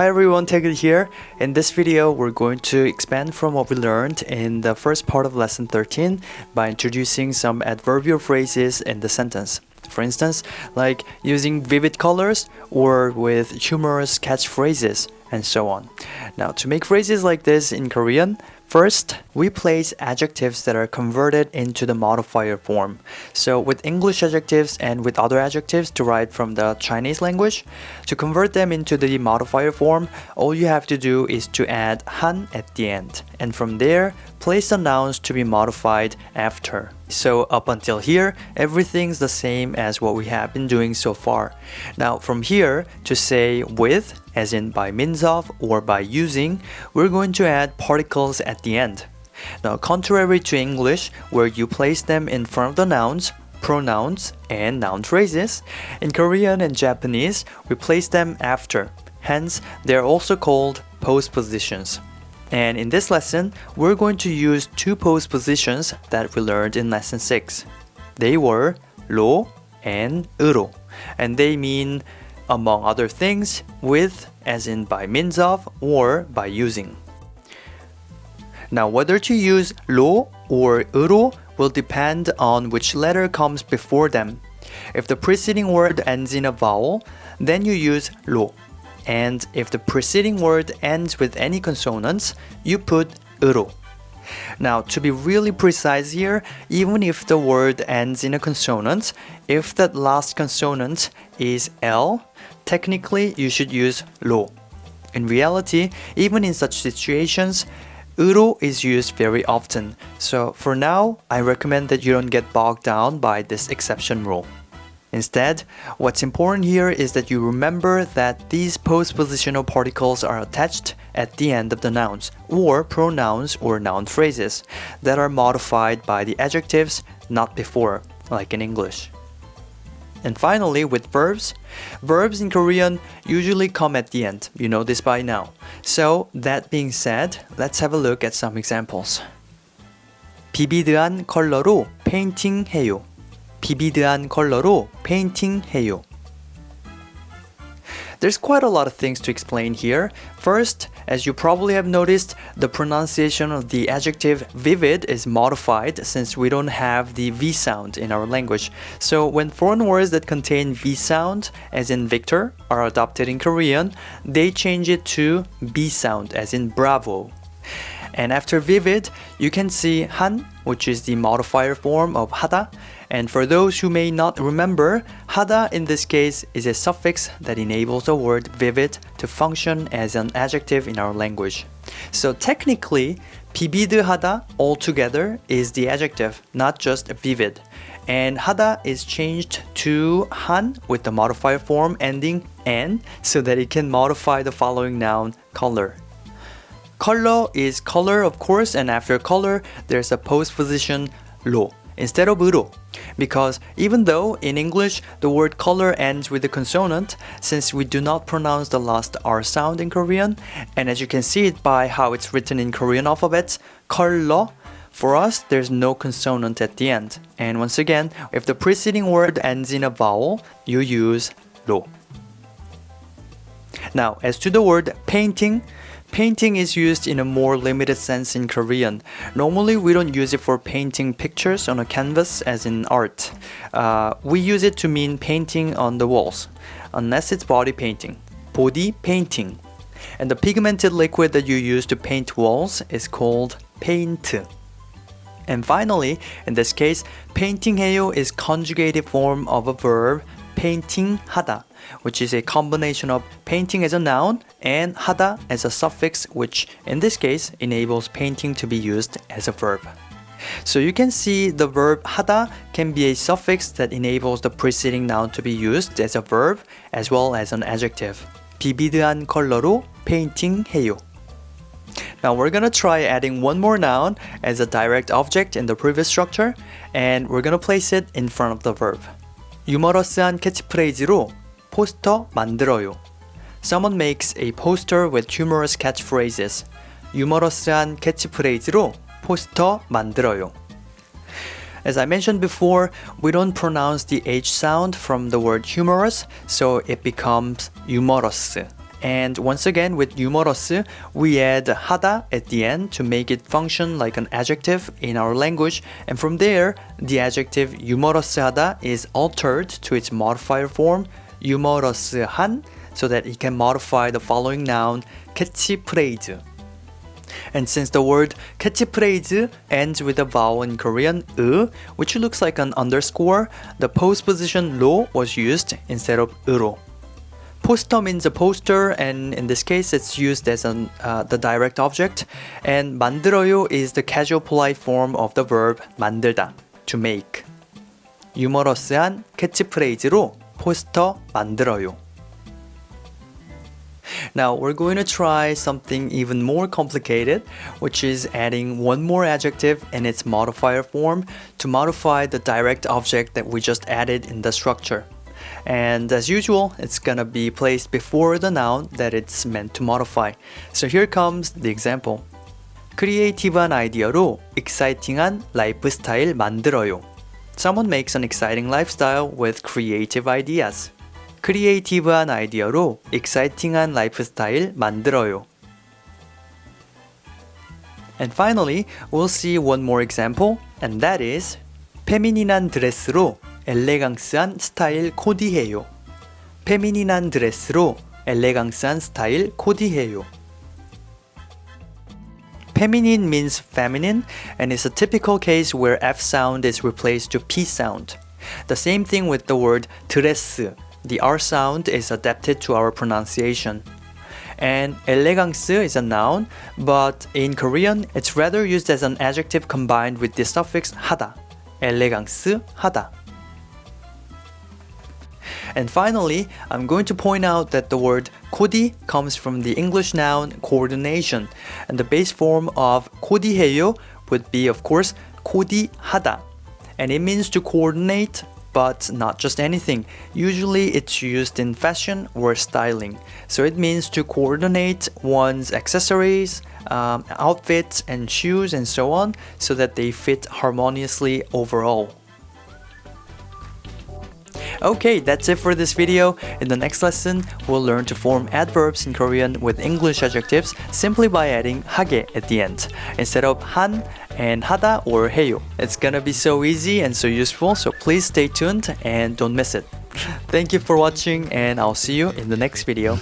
Hi everyone, Taegil here. In this video, we're going to expand from what we learned in the first part of lesson 13 by introducing some adverbial phrases in the sentence. For instance, like using vivid colors or with humorous catchphrases and so on. Now, to make phrases like this in Korean, first, we place adjectives that are converted into the modifier form. So with English adjectives and with other adjectives derived from the Chinese language, to convert them into the modifier form, all you have to do is to add han at the end. And from there, place the nouns to be modified after. So up until here, everything's the same as what we have been doing so far. Now from here, to say with, as in by means of or by using, we're going to add particles at the end. Now, contrary to English, where you place them in front of the nouns, pronouns, and noun phrases, in Korean and Japanese, we place them after. Hence, they're also called postpositions. And in this lesson, we're going to use two postpositions that we learned in lesson 6. They were 로 and 으로, and they mean, among other things, with, as in by means of or by using. Now, whether to use 로 or 으로 will depend on which letter comes before them. If the preceding word ends in a vowel, then you use 로. And if the preceding word ends with any consonants, you put 으로. Now, to be really precise here, even if the word ends in a consonant, if that last consonant is L, technically you should use 로. In reality, even in such situations, 으로 is used very often. So for now, I recommend that you don't get bogged down by this exception rule. Instead, what's important here is that you remember that these postpositional particles are attached at the end of the nouns or pronouns or noun phrases that are modified by the adjectives, not before, like in English. And finally, with verbs, verbs in Korean usually come at the end. You know this by now. So, that being said, let's have a look at some examples. 비비드한 컬러로 페인팅해요. 비비드한 컬러로 페인팅해요. There's quite a lot of things to explain here. First, as you probably have noticed, the pronunciation of the adjective vivid is modified since we don't have the V sound in our language. So when foreign words that contain V sound, as in Victor, are adopted in Korean, they change it to B sound, as in bravo. And after vivid, you can see 한, which is the modifier form of 하다. And for those who may not remember, 하다 in this case is a suffix that enables the word vivid to function as an adjective in our language. So technically, 비비드하다 altogether is the adjective, not just vivid. And 하다 is changed to 한 with the modifier form ending 안 so that it can modify the following noun, color. Color is color, of course, and after color, there's a postposition 로 instead of 으로. Because even though in English the word color ends with a consonant, since we do not pronounce the last R sound in Korean, and as you can see it by how it's written in Korean alphabets, 컬러, for us there's no consonant at the end. And once again, if the preceding word ends in a vowel, you use 로. Now, as to the word painting, painting is used in a more limited sense in Korean. Normally, we don't use it for painting pictures on a canvas as in art. We use it to mean painting on the walls, unless it's body painting, body painting. And the pigmented liquid that you use to paint walls is called paint. And finally, in this case, pain팅해요 is conjugated form of a verb pain팅하다, which is a combination of painting as a noun and 하다 as a suffix, which in this case enables painting to be used as a verb. So you can see the verb 하다 can be a suffix that enables the preceding noun to be used as a verb as well as an adjective. 비비드한 컬러로 페인팅해요. Now we're gonna try adding one more noun as a direct object in the previous structure, and we're gonna place it in front of the verb. 유머러스한 캐치프레이즈로 포스터 만들어요. Someone makes a poster with humorous catchphrases. 유머러스한 캐치프레이즈로 포스터 만들어요. As I mentioned before, we don't pronounce the H sound from the word humorous, so it becomes humorous. And once again, with humorous, we add 하다 at the end to make it function like an adjective in our language. And from there, the adjective humorous하다 is altered to its modifier form, humorous한, so that it can modify the following noun, catchphrase. And since the word catchphrase ends with a vowel in Korean, which looks like an underscore, the postposition 로 was used instead of 으로. Poster means a poster, and in this case it's used as the direct object. And 만들어요 is the casual polite form of the verb 만들다, to make. 유머러스한 캐치프레이즈로 포스터 만들어요. Now we're going to try something even more complicated, which is adding one more adjective in its modifier form to modify the direct object that we just added in the structure. And as usual, it's gonna be placed before the noun that it's meant to modify. So here comes the example. 크리에이티브한 아이디어로 exciting한 라이프 스타일 만들어요. Someone makes an exciting lifestyle with creative ideas. 크리에이티브한 아이디어로 exciting한 라이프 스타일 만들어요. And finally, we'll see one more example, and that is 페미닌한 드레스로 엘레강스한 스타일 코디해요. 페미닌한 드레스로 엘레강스한 스타일 코디해요. Feminine means feminine, and is a typical case where F sound is replaced to P sound. The same thing with the word 드레스. The R sound is adapted to our pronunciation. And 엘레강스 is a noun, but in Korean, it's rather used as an adjective combined with the suffix 하다. 엘레강스 하다. And finally, I'm going to point out that the word 코디 comes from the English noun coordination, and the base form of 코디해요 would be, of course, 코디하다. And it means to coordinate, but not just anything. Usually it's used in fashion or styling. So it means to coordinate one's accessories, outfits and shoes and so on, so that they fit harmoniously overall. Okay, that's it for this video. In the next lesson, we'll learn to form adverbs in Korean with English adjectives simply by adding 하게 at the end instead of 한 and 하다 or 해요. It's gonna be so easy and so useful, so please stay tuned and don't miss it. Thank you for watching, and I'll see you in the next video.